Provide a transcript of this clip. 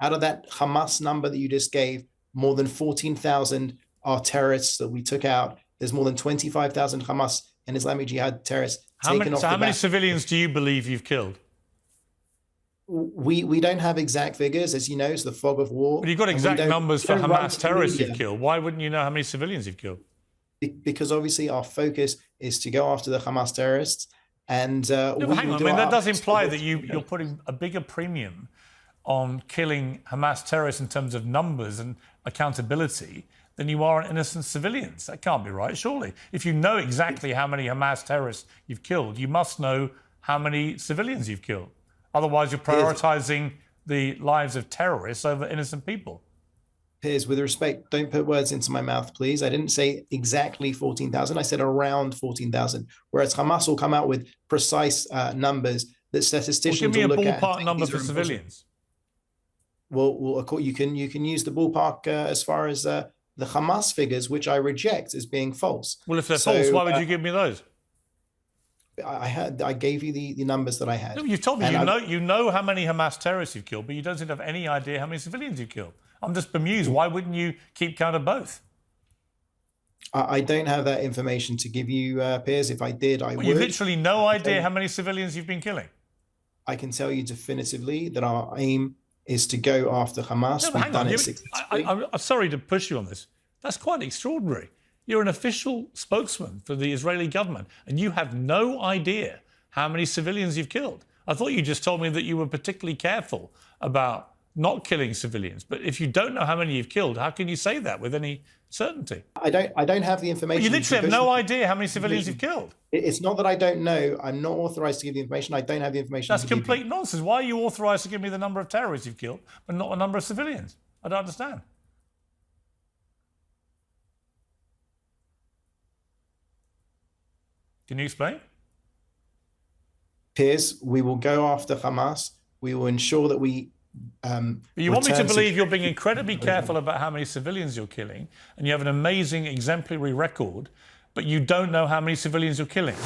Out of that Hamas number that you just gave, more than 14,000 are terrorists that we took out. There's more than 25,000 Hamas and Islamic Jihad terrorists taken off the How many back. civilians do you believe you've killed? We don't have exact figures, as you know, it's the fog of war. But you've got exact numbers for Hamas terrorists you've killed. Why wouldn't you know how many civilians you've killed? Because obviously our focus is to go after the Hamas terrorists. And hang on, I mean, that does imply that you're putting a bigger premium on killing Hamas terrorists in terms of numbers and accountability than you are on innocent civilians. That can't be right, surely. If you know exactly how many Hamas terrorists you've killed, you must know how many civilians you've killed. Otherwise, you're prioritising the lives of terrorists over innocent people. Piers, with respect, don't put words into my mouth, please. I didn't say exactly 14,000. I said around 14,000, whereas Hamas will come out with precise numbers that statisticians will look at. Give me a ballpark number for civilians. Well, you can use the ballpark as far as the Hamas figures, which I reject as being false. Well, if they're false, why would you give me those? I gave you the numbers that I had. No, you've told me you know how many Hamas terrorists you've killed, but you don't seem to have any idea how many civilians you've killed. I'm just bemused. Why wouldn't you keep count of both? I don't have that information to give you, Piers. If I did, I would. You've literally no idea how many civilians you've been killing. I can tell you definitively that our aim is to go after Hamas. No, hang on. I'm sorry to push you on this. That's quite extraordinary. You're an official spokesman for the Israeli government, and you have no idea how many civilians you've killed. I thought you just told me that you were particularly careful about not killing civilians. But if you don't know how many you've killed, how can you say that with any certainty? I don't have the information. Well, you literally have no idea how many civilians you've killed. It's not that I don't know. I'm not authorised to give the information. I don't have the information. That's complete nonsense. Why are you authorised to give me the number of terrorists you've killed, but not the number of civilians? I don't understand. Can you explain? Piers, we will go after Hamas. We will ensure that we... you want me to believe you're being incredibly careful about how many civilians you're killing, and you have an amazing exemplary record, but you don't know how many civilians you're killing.